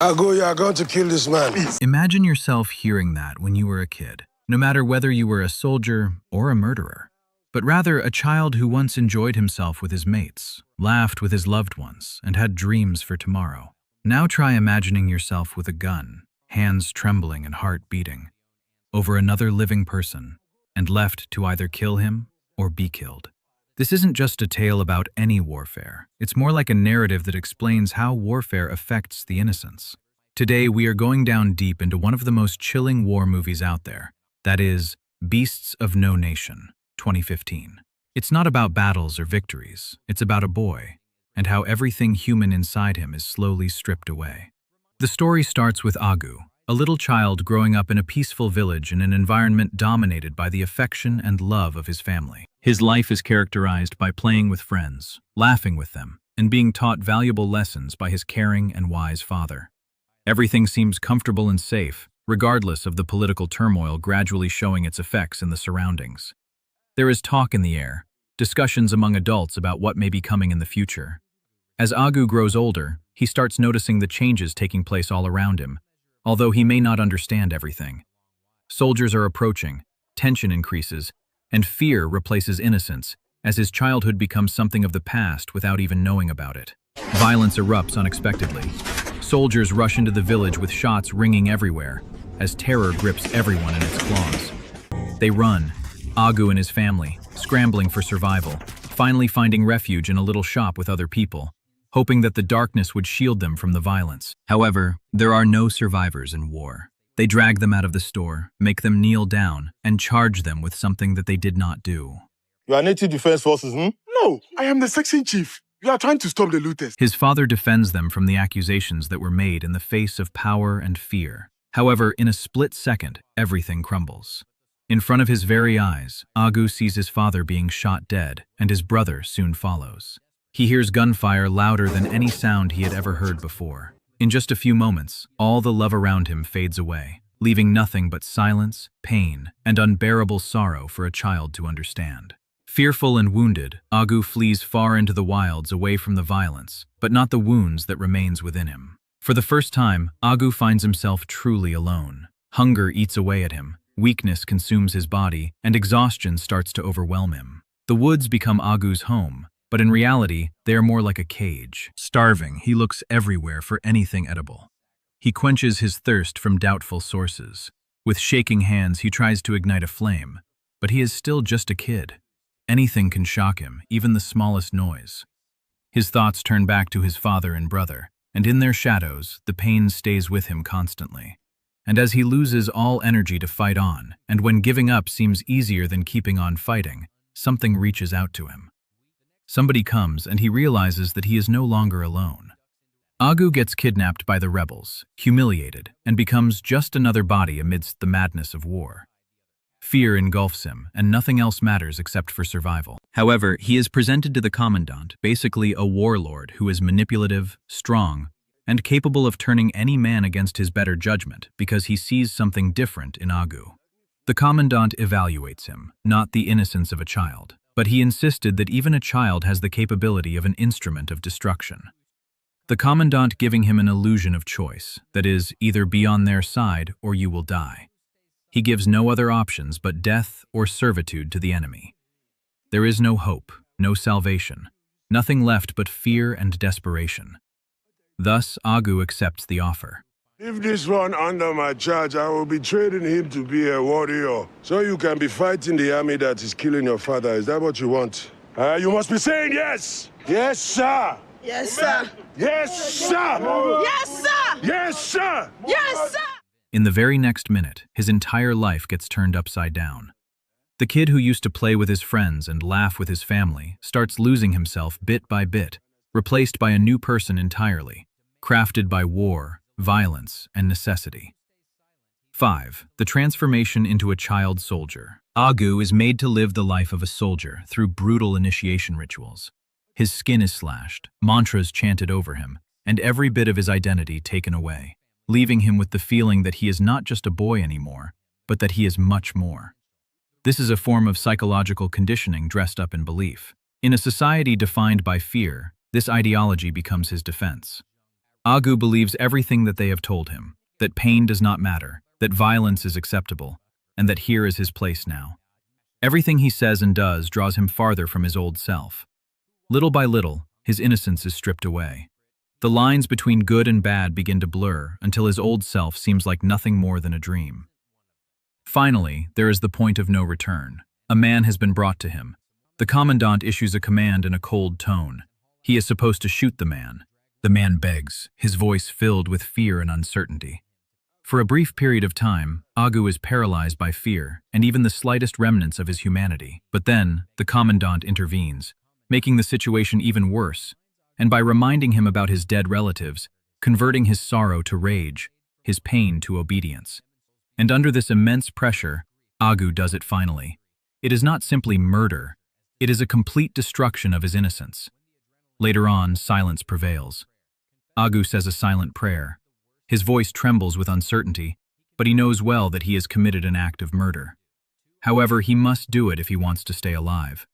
You are going to kill this man. Imagine yourself hearing that when you were a kid, no matter whether you were a soldier or a murderer, but rather a child who once enjoyed himself with his mates, laughed with his loved ones, and had dreams for tomorrow. Now try imagining yourself with a gun, hands trembling and heart beating, over another living person, and left to either kill him or be killed. This isn't just a tale about any warfare. It's more like a narrative that explains how warfare affects the innocents. Today, we are going down deep into one of the most chilling war movies out there. That is, Beasts of No Nation, 2015. It's not about battles or victories. It's about a boy, and how everything human inside him is slowly stripped away. The story starts with Agu, a little child growing up in a peaceful village in an environment dominated by the affection and love of his family. His life is characterized by playing with friends, laughing with them, and being taught valuable lessons by his caring and wise father. Everything seems comfortable and safe, regardless of the political turmoil gradually showing its effects in the surroundings. There is talk in the air, discussions among adults about what may be coming in the future. As Agu grows older, he starts noticing the changes taking place all around him, although he may not understand everything. Soldiers are approaching, tension increases, and fear replaces innocence as his childhood becomes something of the past without even knowing about it. Violence erupts unexpectedly. Soldiers rush into the village with shots ringing everywhere as terror grips everyone in its claws. They run, Agu and his family, scrambling for survival, finally finding refuge in a little shop with other people, hoping that the darkness would shield them from the violence. However, there are no survivors in war. They drag them out of the store, make them kneel down, and charge them with something that they did not do. You are native defense forces, No, I am the section chief. You are trying to stop the looters. His father defends them from the accusations that were made in the face of power and fear. However, in a split second, everything crumbles. In front of his very eyes, Agu sees his father being shot dead, and his brother soon follows. He hears gunfire louder than any sound he had ever heard before. In just a few moments, all the love around him fades away, leaving nothing but silence, pain, and unbearable sorrow for a child to understand. Fearful and wounded, Agu flees far into the wilds away from the violence, but not the wounds that remains within him. For the first time, Agu finds himself truly alone. Hunger eats away at him, weakness consumes his body, and exhaustion starts to overwhelm him. The woods become Agu's home, but in reality, they are more like a cage. Starving, he looks everywhere for anything edible. He quenches his thirst from doubtful sources. With shaking hands, he tries to ignite a flame, but he is still just a kid. Anything can shock him, even the smallest noise. His thoughts turn back to his father and brother, and in their shadows, the pain stays with him constantly. And as he loses all energy to fight on, and when giving up seems easier than keeping on fighting, something reaches out to him. Somebody comes, and he realizes that he is no longer alone. Agu gets kidnapped by the rebels, humiliated, and becomes just another body amidst the madness of war. Fear engulfs him, and nothing else matters except for survival. However, he is presented to the commandant, basically a warlord who is manipulative, strong, and capable of turning any man against his better judgment because he sees something different in Agu. The commandant evaluates him, not the innocence of a child, but he insisted that even a child has the capability of an instrument of destruction. The commandant giving him an illusion of choice, that is, either be on their side or you will die. He gives no other options but death or servitude to the enemy. There is no hope, no salvation, nothing left but fear and desperation. Thus, Agu accepts the offer. If this one under my charge, I will be training him to be a warrior. So you can be fighting the army that is killing your father. Is that what you want? You must be saying yes! Yes, sir! Yes, sir! Yes, sir! Yes, sir! Yes, sir! Yes, sir! In the very next minute, his entire life gets turned upside down. The kid who used to play with his friends and laugh with his family starts losing himself bit by bit, replaced by a new person entirely, crafted by war, violence, and necessity. 5. The transformation into a child soldier. Agu is made to live the life of a soldier through brutal initiation rituals. His skin is slashed, mantras chanted over him, and every bit of his identity taken away, leaving him with the feeling that he is not just a boy anymore, but that he is much more. This is a form of psychological conditioning dressed up in belief. In a society defined by fear, this ideology becomes his defense. Agu believes everything that they have told him, that pain does not matter, that violence is acceptable, and that here is his place now. Everything he says and does draws him farther from his old self. Little by little, his innocence is stripped away. The lines between good and bad begin to blur until his old self seems like nothing more than a dream. Finally, there is the point of no return. A man has been brought to him. The commandant issues a command in a cold tone. He is supposed to shoot the man. The man begs, his voice filled with fear and uncertainty. For a brief period of time, Agu is paralyzed by fear and even the slightest remnants of his humanity. But then, the commandant intervenes, making the situation even worse, and by reminding him about his dead relatives, converting his sorrow to rage, his pain to obedience. And under this immense pressure, Agu does it finally. It is not simply murder, it is a complete destruction of his innocence. Later on, silence prevails. Agu says a silent prayer. His voice trembles with uncertainty, but he knows well that he has committed an act of murder. However, he must do it if he wants to stay alive.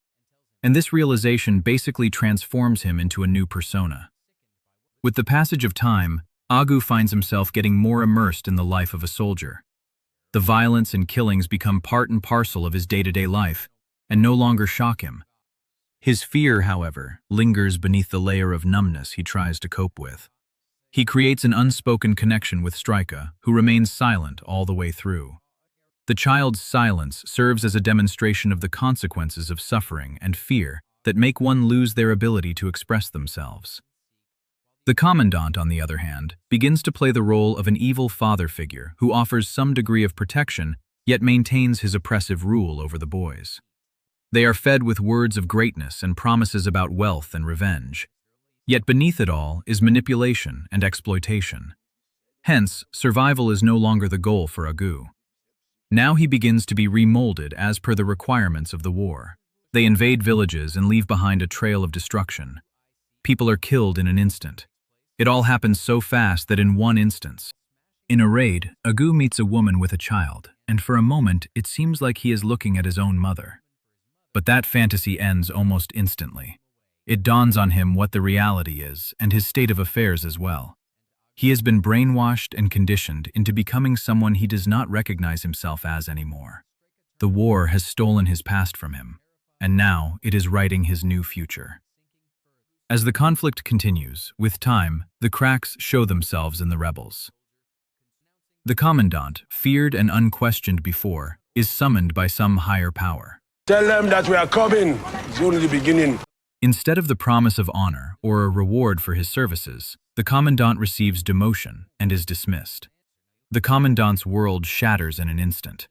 And this realization basically transforms him into a new persona. With the passage of time, Agu finds himself getting more immersed in the life of a soldier. The violence and killings become part and parcel of his day-to-day life, and no longer shock him. His fear, however, lingers beneath the layer of numbness he tries to cope with. He creates an unspoken connection with Stryka, who remains silent all the way through. The child's silence serves as a demonstration of the consequences of suffering and fear that make one lose their ability to express themselves. The commandant, on the other hand, begins to play the role of an evil father figure who offers some degree of protection, yet maintains his oppressive rule over the boys. They are fed with words of greatness and promises about wealth and revenge. Yet beneath it all is manipulation and exploitation. Hence, survival is no longer the goal for Agu. Now he begins to be remolded as per the requirements of the war. They invade villages and leave behind a trail of destruction. People are killed in an instant. It all happens so fast that in one instance. In a raid, Agu meets a woman with a child, and for a moment it seems like he is looking at his own mother. But that fantasy ends almost instantly. It dawns on him what the reality is, and his state of affairs as well. He has been brainwashed and conditioned into becoming someone he does not recognize himself as anymore. The war has stolen his past from him, and now it is writing his new future. As the conflict continues, with time, the cracks show themselves in the rebels. The commandant, feared and unquestioned before, is summoned by some higher power. Tell them that we are coming. It's only the beginning. Instead of the promise of honor or a reward for his services, the commandant receives demotion and is dismissed. The commandant's world shatters in an instant.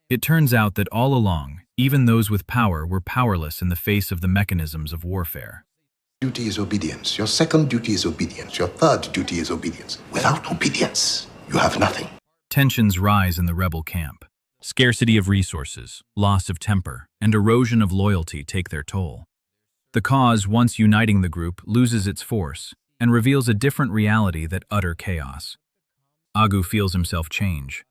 It turns out that all along, even those with power were powerless in the face of the mechanisms of warfare. Duty is obedience. Your second duty is obedience. Your third duty is obedience. Without obedience, you have nothing. Tensions rise in the rebel camp. Scarcity of resources, loss of temper, and erosion of loyalty take their toll. The cause, once uniting the group, loses its force and reveals a different reality that utter chaos. Agu feels himself change.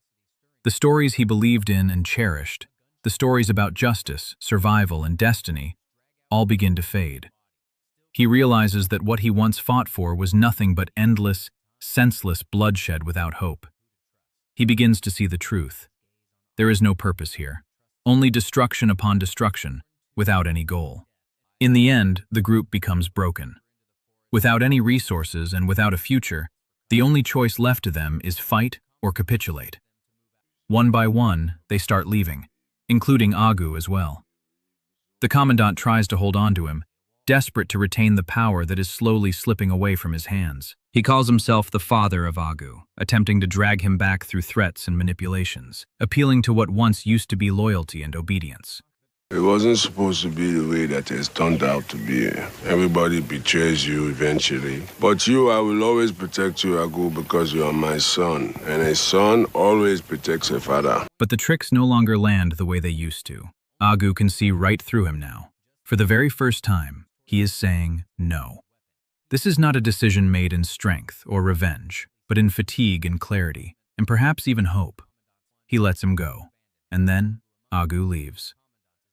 The stories he believed in and cherished, the stories about justice, survival, and destiny, all begin to fade. He realizes that what he once fought for was nothing but endless, senseless bloodshed without hope. He begins to see the truth. There is no purpose here, only destruction upon destruction, without any goal. In the end, the group becomes broken. Without any resources and without a future, the only choice left to them is fight or capitulate. One by one, they start leaving, including Agu as well. The commandant tries to hold on to him, desperate to retain the power that is slowly slipping away from his hands. He calls himself the father of Agu, attempting to drag him back through threats and manipulations, appealing to what once used to be loyalty and obedience. It wasn't supposed to be the way that it's turned out to be. Everybody betrays you eventually. But you, I will always protect you, Agu, because you are my son. And a son always protects a father. But the tricks no longer land the way they used to. Agu can see right through him now. For the very first time, he is saying no. This is not a decision made in strength or revenge, but in fatigue and clarity, and perhaps even hope. He lets him go, and then Agu leaves.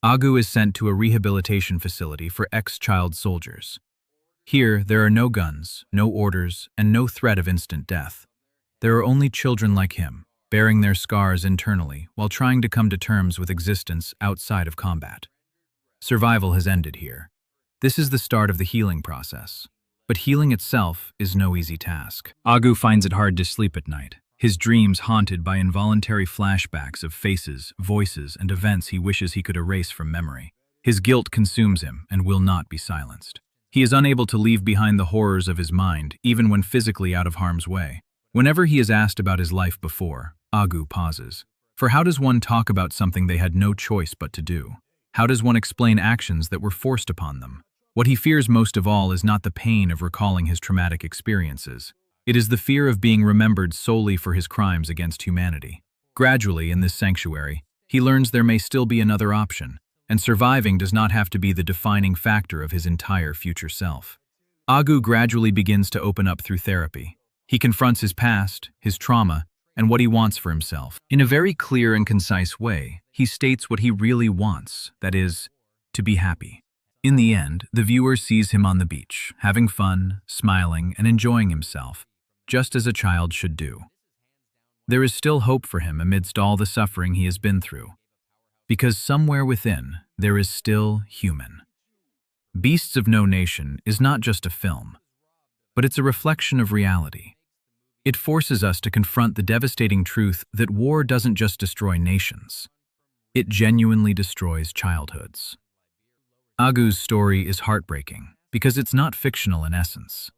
Agu is sent to a rehabilitation facility for ex-child soldiers. Here, there are no guns, no orders, and no threat of instant death. There are only children like him, bearing their scars internally while trying to come to terms with existence outside of combat. Survival has ended here. This is the start of the healing process. But healing itself is no easy task. Agu finds it hard to sleep at night, his dreams haunted by involuntary flashbacks of faces, voices, and events he wishes he could erase from memory. His guilt consumes him and will not be silenced. He is unable to leave behind the horrors of his mind, even when physically out of harm's way. Whenever he is asked about his life before, Agu pauses. For how does one talk about something they had no choice but to do? How does one explain actions that were forced upon them? What he fears most of all is not the pain of recalling his traumatic experiences. It is the fear of being remembered solely for his crimes against humanity. Gradually, in this sanctuary, he learns there may still be another option, and surviving does not have to be the defining factor of his entire future self. Agu gradually begins to open up through therapy. He confronts his past, his trauma, and what he wants for himself. In a very clear and concise way, he states what he really wants, that is, to be happy. In the end, the viewer sees him on the beach, having fun, smiling, and enjoying himself, just as a child should do. There is still hope for him amidst all the suffering he has been through, because somewhere within, there is still human. Beasts of No Nation is not just a film, but it's a reflection of reality. It forces us to confront the devastating truth that war doesn't just destroy nations. It genuinely destroys childhoods. Agu's story is heartbreaking because it's not fictional in essence.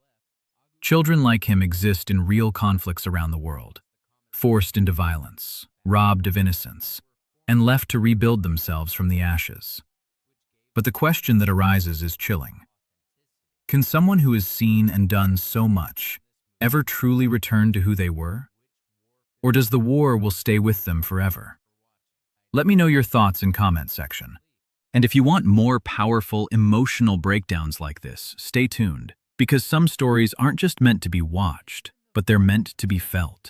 Children like him exist in real conflicts around the world, forced into violence, robbed of innocence, and left to rebuild themselves from the ashes. But the question that arises is chilling. Can someone who has seen and done so much ever truly return to who they were? Or does the war will stay with them forever? Let me know your thoughts in comment section. And if you want more powerful, emotional breakdowns like this, stay tuned, because some stories aren't just meant to be watched, but they're meant to be felt.